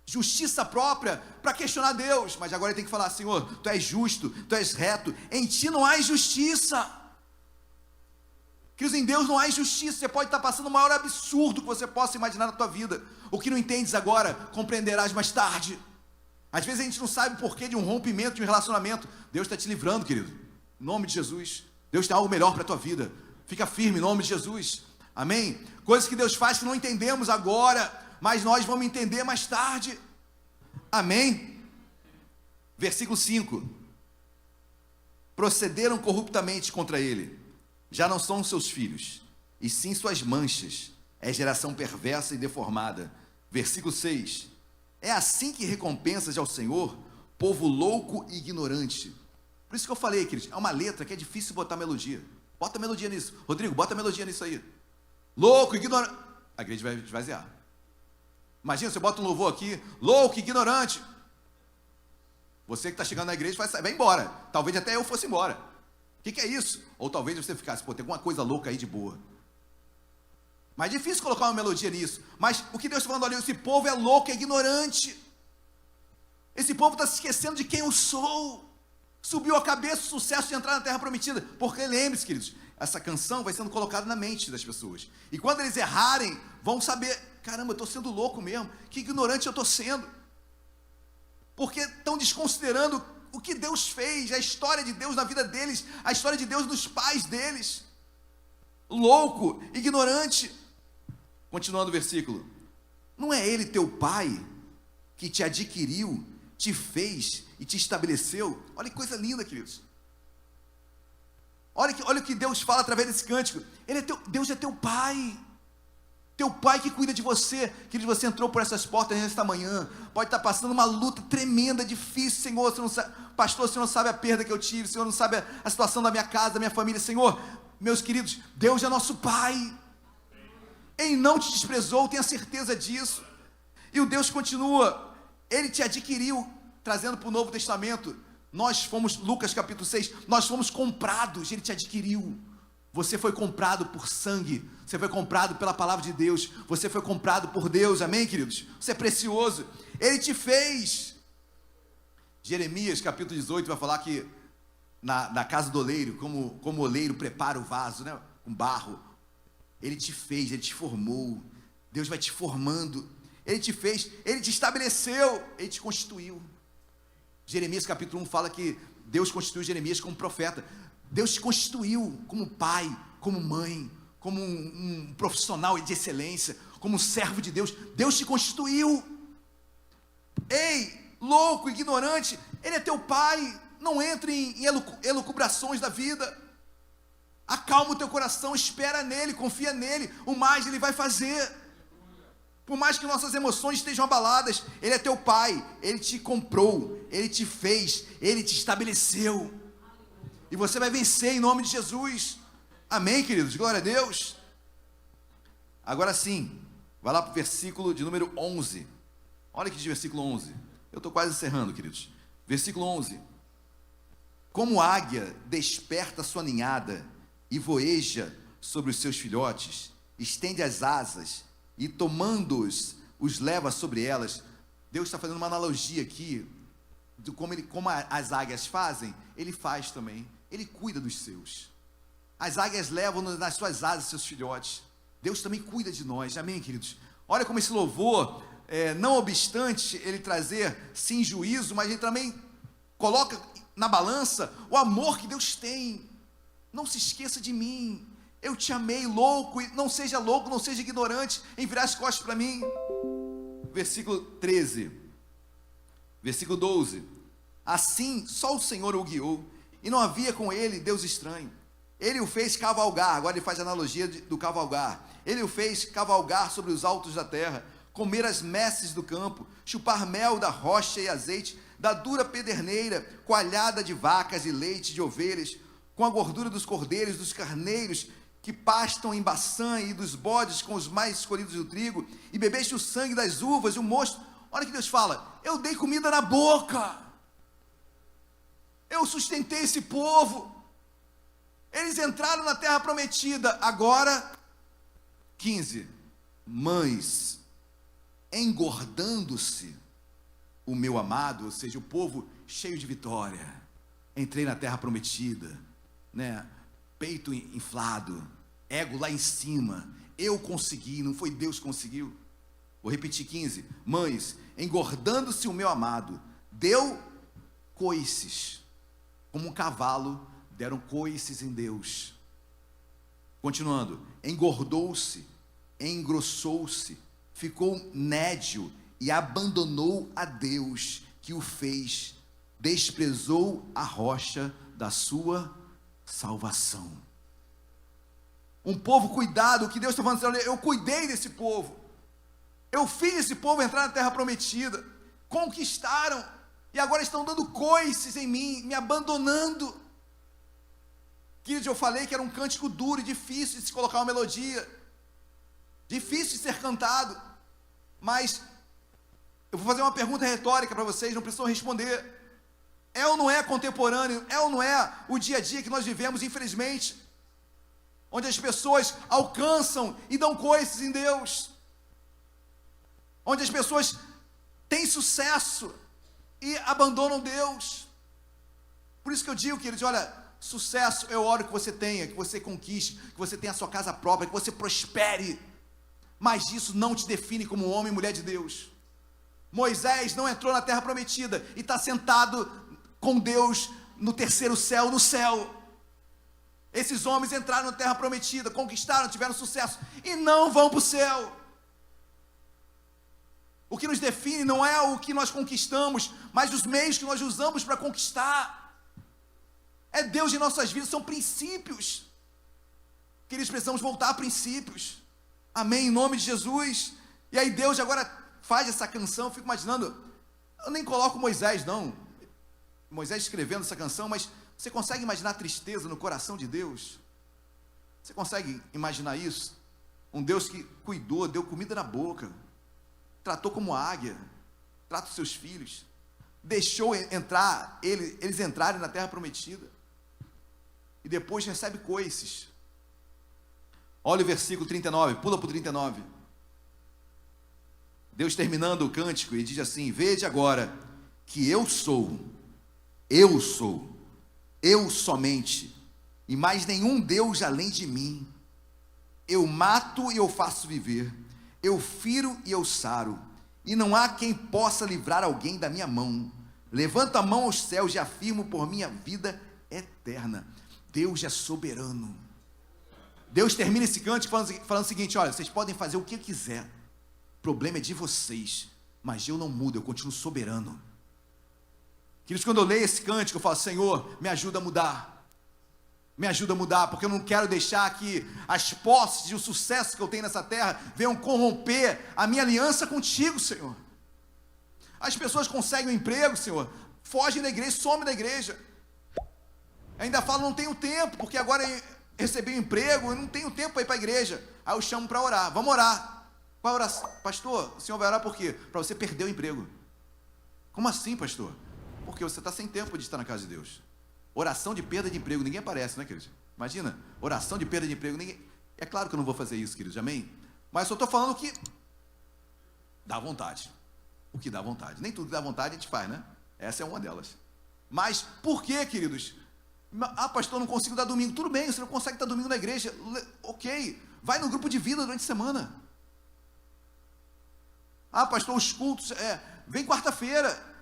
justiça própria para questionar Deus, mas agora ele tem que falar, Senhor, tu és justo, tu és reto, em ti não há injustiça. Queridos, em Deus não há injustiça. Você pode estar passando o maior absurdo que você possa imaginar na tua vida. O que não entendes agora, compreenderás mais tarde. Às vezes a gente não sabe o porquê de um rompimento, de um relacionamento. Deus está te livrando, querido, em nome de Jesus. Deus tem algo melhor para a tua vida. Fica firme em nome de Jesus. Amém? Coisas que Deus faz que não entendemos agora, mas nós vamos entender mais tarde. Amém? Versículo 5. Procederam corruptamente contra ele. Já não são seus filhos, e sim suas manchas. É geração perversa e deformada. Versículo 6. É assim que recompensas ao Senhor, povo louco e ignorante. Por isso que eu falei, queridos, é uma letra que é difícil botar melodia. Bota melodia nisso. Rodrigo, bota melodia nisso aí. Louco, ignorante. A igreja vai esvaziar. Imagina, você bota um louvor aqui, louco, ignorante. Você que está chegando na igreja vai embora. Talvez até eu fosse embora. O que é isso? Ou talvez você ficasse, pô, tem alguma coisa louca aí de boa. Mas é difícil colocar uma melodia nisso. Mas o que Deus está falando ali, esse povo é louco, é ignorante. Esse povo está se esquecendo de quem eu sou. Subiu a cabeça o sucesso de entrar na terra prometida. Porque lembre-se, queridos, essa canção vai sendo colocada na mente das pessoas. E quando eles errarem, vão saber, caramba, eu estou sendo louco mesmo. Que ignorante eu estou sendo. Porque estão desconsiderando o que Deus fez, a história de Deus na vida deles, a história de Deus nos pais deles. Louco, ignorante. Continuando o versículo. Não é ele teu pai que te adquiriu, te fez e te estabeleceu? Olha que coisa linda, queridos. Olha o que Deus fala através desse cântico. Deus é teu pai. Teu pai que cuida de você. Querido, você entrou por essas portas nesta manhã. Pode estar passando uma luta tremenda, difícil, Senhor. Você não sabe, pastor, você não sabe a perda que eu tive. Senhor, não sabe a situação da minha casa, da minha família. Senhor, meus queridos, Deus é nosso pai. Ele não te desprezou, tenha certeza disso. E o Deus continua. Ele te adquiriu, trazendo para o Novo Testamento. Nós fomos, Lucas capítulo 6, nós fomos comprados, ele te adquiriu. Você foi comprado por sangue, você foi comprado pela palavra de Deus, você foi comprado por Deus, amém, queridos? Você é precioso, ele te fez. Jeremias capítulo 18 vai falar que na casa do oleiro, como o oleiro prepara o vaso, né, com barro, ele te fez, ele te formou. Deus vai te formando, ele te fez, ele te estabeleceu, ele te constituiu. Jeremias capítulo 1 fala que Deus constituiu Jeremias como profeta. Deus te constituiu como pai, como mãe, como um profissional de excelência, como um servo de Deus. Deus te constituiu. Ei, louco, ignorante, ele é teu pai. Não entre em elucubrações da vida. Acalma o teu coração, espera nele, confia nele. O mais ele vai fazer. Por mais que nossas emoções estejam abaladas, ele é teu pai, ele te comprou, ele te fez, ele te estabeleceu. E você vai vencer em nome de Jesus. Amém, queridos? Glória a Deus. Agora sim, vai lá para o versículo de número 11. Olha que diz versículo 11. Eu estou quase encerrando, queridos. Versículo 11. Como águia desperta sua ninhada e voeja sobre os seus filhotes, estende as asas e tomando-os, os leva sobre elas. Deus está fazendo uma analogia aqui, de como as águias fazem, ele faz também, ele cuida dos seus. As águias levam nas suas asas seus filhotes. Deus também cuida de nós, amém, queridos? Olha como esse louvor, não obstante ele trazer sim juízo, mas ele também coloca na balança o amor que Deus tem. Não se esqueça de mim. Eu te amei, louco, e não seja louco, não seja ignorante em virar as costas para mim. Versículo 13. Versículo 12. Assim, só o Senhor o guiou, e não havia com ele Deus estranho. Ele o fez cavalgar, agora ele faz a analogia do cavalgar. Ele o fez cavalgar sobre os altos da terra, comer as messes do campo, chupar mel da rocha e azeite, da dura pederneira, coalhada de vacas e leite de ovelhas, com a gordura dos cordeiros, dos carneiros, que pastam em Baçã, e dos bodes com os mais escolhidos do trigo, e bebeste o sangue das uvas e o mosto. Olha que Deus fala, eu dei comida na boca, eu sustentei esse povo, eles entraram na terra prometida. Agora, 15, mas engordando-se o meu amado, ou seja, o povo cheio de vitória, entrei na terra prometida, né? Peito inflado, ego lá em cima, eu consegui, não foi Deus que conseguiu. Vou repetir 15, mães, engordando-se o meu amado, deu coices, como um cavalo, deram coices em Deus. Continuando, engordou-se, engrossou-se, ficou nédio e abandonou a Deus que o fez, desprezou a rocha da sua salvação. Um povo cuidado, o que Deus está falando, olha, eu cuidei desse povo, eu fiz esse povo entrar na terra prometida, conquistaram, e agora estão dando coices em mim, me abandonando. Queridos, eu falei que era um cântico duro e difícil de se colocar uma melodia, difícil de ser cantado, mas eu vou fazer uma pergunta retórica para vocês, não precisam responder. É ou não é contemporâneo, é ou não é o dia a dia que nós vivemos, infelizmente, onde as pessoas alcançam e dão coices em Deus, onde as pessoas têm sucesso e abandonam Deus. Por isso que eu digo, queridos, olha, sucesso eu oro que você tenha, que você conquiste, que você tenha a sua casa própria, que você prospere, mas isso não te define como homem e mulher de Deus. Moisés não entrou na terra prometida e está sentado com Deus no terceiro céu, no céu. Esses homens entraram na terra prometida, conquistaram, tiveram sucesso e não vão para o céu. O que nos define não é o que nós conquistamos, mas os meios que nós usamos para conquistar. É Deus em nossas vidas, são princípios. Queridos, precisamos voltar a princípios. Amém, em nome de Jesus. E aí Deus agora faz essa canção, eu fico imaginando, eu nem coloco Moisés não, Moisés escrevendo essa canção, mas você consegue imaginar a tristeza no coração de Deus? Você consegue imaginar isso? Um Deus que cuidou, deu comida na boca, tratou como águia, trata os seus filhos, deixou entrar, eles entrarem na terra prometida, e depois recebe coices. Olha o versículo 39, pula para o 39. Deus terminando o cântico, e diz assim: vede agora que eu somente, e mais nenhum Deus além de mim. Eu mato e eu faço viver, eu firo e eu saro, e não há quem possa livrar alguém da minha mão. Levanto a mão aos céus e afirmo por minha vida eterna. Deus é soberano. Deus termina esse cântico falando o seguinte: olha, vocês podem fazer o que quiser, o problema é de vocês, mas eu não mudo, eu continuo soberano. Queridos, quando eu leio esse cântico, eu falo: Senhor, me ajuda a mudar, porque eu não quero deixar que as posses e o sucesso que eu tenho nessa terra venham corromper a minha aliança contigo, Senhor. As pessoas conseguem um emprego, Senhor, fogem da igreja, somem da igreja, ainda falam: não tenho tempo, porque agora recebi um emprego, eu não tenho tempo para ir para a igreja. Aí eu chamo para orar, vamos orar. Qual é a oração? Pastor, o senhor vai orar por quê? Para você perder o emprego. Como assim, pastor? Porque você está sem tempo de estar na casa de Deus. Oração de perda de emprego, ninguém aparece, né, querido? Imagina, oração de perda de emprego, ninguém... É claro que eu não vou fazer isso, querido, amém? Mas só estou falando que dá vontade. O que dá vontade. Nem tudo que dá vontade a gente faz, né? Essa é uma delas. Mas por quê, queridos? Ah, pastor, não consigo dar domingo. Tudo bem, você não consegue dar domingo na igreja. Ok, vai no grupo de vida durante a semana. Ah, pastor, os cultos, vem quarta-feira,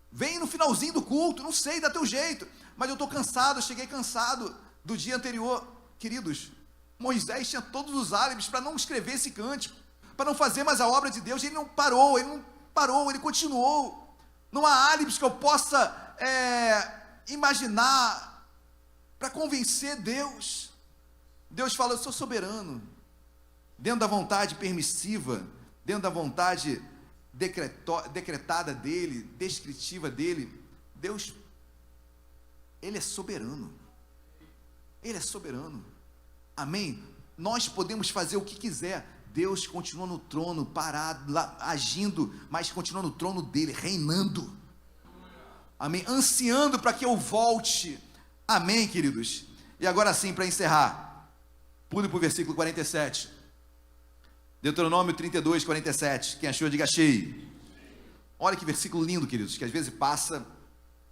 vem no finalzinho do culto, não sei, dá teu jeito, mas eu estou cansado, eu cheguei cansado do dia anterior. Queridos, Moisés tinha todos os álibis para não escrever esse cântico, para não fazer mais a obra de Deus. Ele não parou, ele continuou. Não há álibis que eu possa imaginar para convencer Deus. Deus fala: eu sou soberano, dentro da vontade permissiva, dentro da vontade decretada dele, descritiva dele. Deus, ele é soberano. Ele é soberano. Amém? Nós podemos fazer o que quiser. Deus continua no trono, parado, lá, agindo, mas continua no trono dele, reinando. Amém? Ansiando para que eu volte. Amém, queridos? E agora sim, para encerrar, pule para o versículo 47. Deuteronômio 32, 47. Quem achou, diga achei. Olha que versículo lindo, queridos, que às vezes passa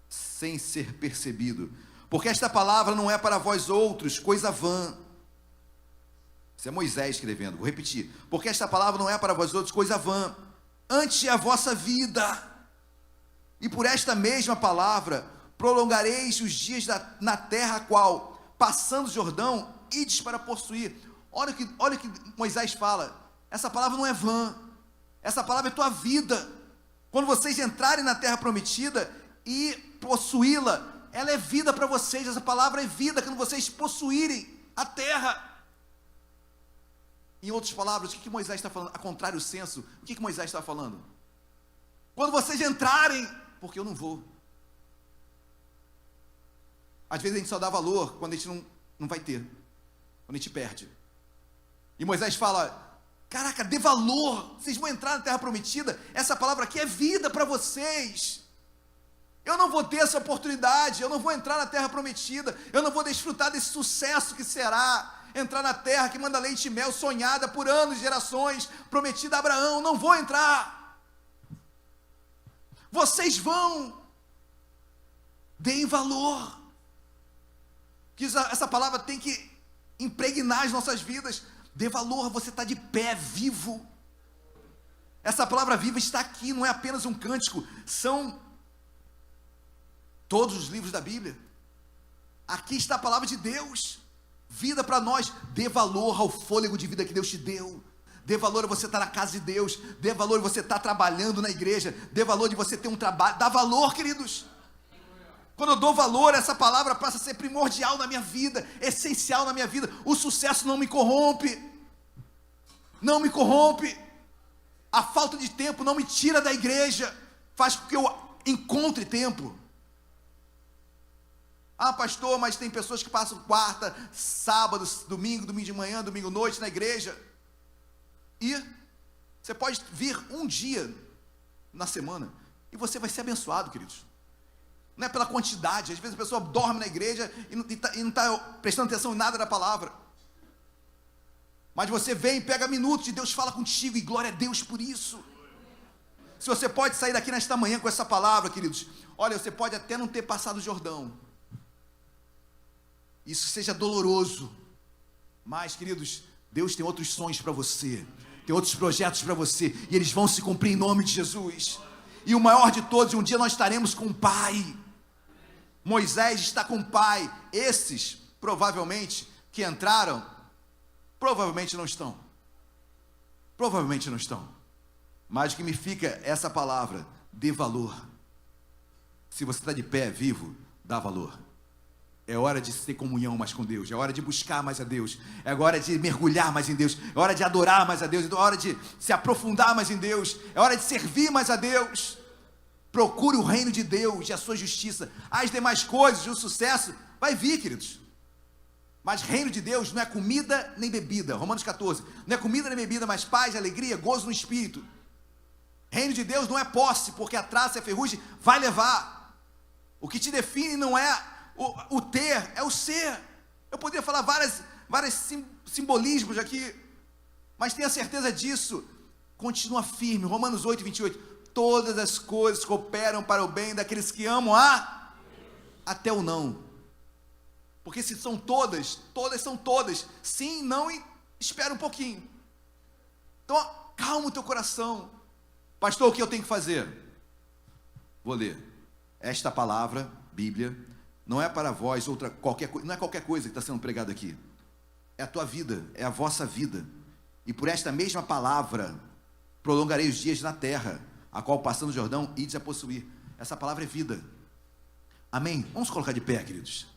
sem ser percebido. Porque esta palavra não é para vós outros coisa vã. Isso é Moisés escrevendo, vou repetir. Porque esta palavra não é para vós outros coisa vã, antes é a vossa vida. E por esta mesma palavra prolongareis os dias na terra a qual, passando o Jordão, ides para possuir. Olha o que Moisés fala, essa palavra não é vã, essa palavra é tua vida. Quando vocês entrarem na terra prometida e possuí-la, ela é vida para vocês, essa palavra é vida quando vocês possuírem a terra. Em outras palavras, o que Moisés está falando? A contrário senso, o que Moisés está falando? Quando vocês entrarem, porque eu não vou. Às vezes a gente só dá valor quando a gente não vai ter, quando a gente perde. E Moisés fala, caraca, dê valor, vocês vão entrar na terra prometida, essa palavra aqui é vida para vocês. Eu não vou ter essa oportunidade, eu não vou entrar na terra prometida, eu não vou desfrutar desse sucesso que será entrar na terra que manda leite e mel, sonhada por anos, gerações, prometida a Abraão. Não vou entrar. Vocês vão. Deem valor. Que essa palavra tem que impregnar as nossas vidas. Dê valor, você está de pé, vivo. Essa palavra viva está aqui, não é apenas um cântico, são todos os livros da Bíblia. Aqui está a palavra de Deus, vida para nós. Dê valor ao fôlego de vida que Deus te deu. Dê valor a você estar na casa de Deus. Dê valor a você estar trabalhando na igreja. Dê valor de você ter um trabalho. Dá valor, queridos. Quando eu dou valor, essa palavra passa a ser primordial na minha vida, essencial na minha vida. O sucesso não me corrompe. Não me corrompe. A falta de tempo não me tira da igreja. Faz com que eu encontre tempo. Ah, pastor, mas tem pessoas que passam quarta, sábado, domingo de manhã, domingo noite na igreja. E você pode vir um dia na semana e você vai ser abençoado, queridos. Não é pela quantidade. Às vezes a pessoa dorme na igreja e não está prestando atenção em nada da palavra. Mas você vem, pega minutos e Deus fala contigo, e glória a Deus por isso. Se você pode sair daqui nesta manhã com essa palavra, queridos, olha, você pode até não ter passado o Jordão. Isso seja doloroso, mas, queridos, Deus tem outros sonhos para você, tem outros projetos para você, e eles vão se cumprir em nome de Jesus. E o maior de todos, um dia nós estaremos com o Pai. Moisés está com o Pai. Esses, provavelmente, que entraram, provavelmente não estão. Provavelmente não estão. Mas o que me fica essa palavra: dê valor. Se você está de pé, vivo, dá valor. É hora de ter comunhão mais com Deus, é hora de buscar mais a Deus, é hora de mergulhar mais em Deus, é hora de adorar mais a Deus, é hora de se aprofundar mais em Deus, é hora de servir mais a Deus. Procure o reino de Deus e a sua justiça. As demais coisas, o sucesso vai vir, queridos. Mas reino de Deus não é comida nem bebida. Romanos 14, não é comida nem bebida, mas paz, alegria, gozo no Espírito. Reino de Deus não é posse, porque a traça e a ferrugem vai levar. O que te define não é o ter, é o ser. Eu poderia falar vários simbolismos aqui, mas tenha certeza disso. Continua firme. Romanos 8, 28. Todas as coisas cooperam para o bem daqueles que amam até o não. Porque se são todas são todas. Sim, não, e espera um pouquinho. Então, calma o teu coração. Pastor, o que eu tenho que fazer? Vou ler. Esta palavra, Bíblia, não é para vós não é qualquer coisa que está sendo pregado aqui. É a tua vida, é a vossa vida. E por esta mesma palavra prolongarei os dias na terra, a qual passando o Jordão ides a possuir. Essa palavra é vida. Amém? Vamos colocar de pé, queridos.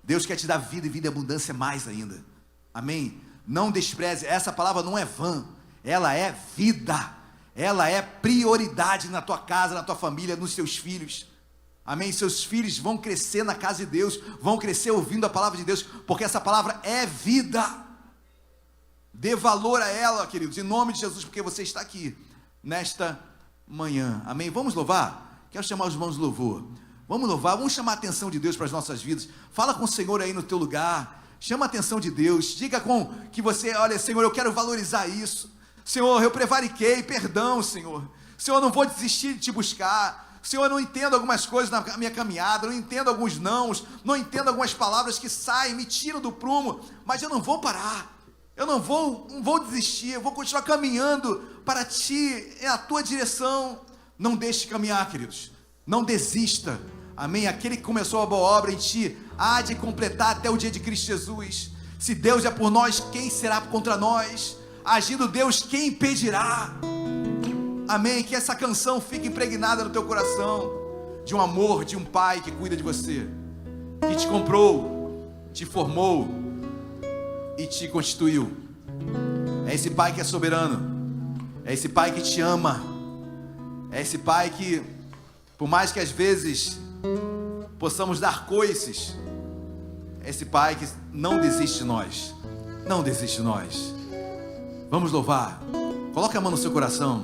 Deus quer te dar vida e vida em abundância mais ainda. Amém? Não despreze, essa palavra não é vã, ela é vida. Ela é prioridade na tua casa, na tua família, nos teus filhos. Amém? Seus filhos vão crescer na casa de Deus, vão crescer ouvindo a palavra de Deus, porque essa palavra é vida. Dê valor a ela, queridos, em nome de Jesus, porque você está aqui nesta manhã. Amém? Vamos louvar? Quero chamar os irmãos de louvor. Vamos louvar, vamos chamar a atenção de Deus para as nossas vidas. Fala com o Senhor aí no teu lugar, chama a atenção de Deus. Diga com que você, olha, Senhor, eu quero valorizar isso. Senhor, eu prevariquei, perdão, Senhor. Senhor, eu não vou desistir de te buscar. Senhor, eu não entendo algumas coisas na minha caminhada, não entendo alguns nãos, não entendo algumas palavras que saem, me tiram do prumo, mas eu não vou parar, eu não vou desistir, eu vou continuar caminhando para ti, é a tua direção. Não deixe de caminhar, queridos, não desista, amém? Aquele que começou a boa obra em ti, há de completar até o dia de Cristo Jesus. Se Deus é por nós, quem será contra nós? Agindo Deus, quem impedirá? Amém, que essa canção fique impregnada no teu coração, de um amor, de um pai que cuida de você, que te comprou, te formou e te constituiu. É esse pai que é soberano, é esse pai que te ama, é esse pai que, por mais que às vezes possamos dar coices, é esse pai que não desiste de nós, não desiste de nós. Vamos louvar, coloque a mão no seu coração.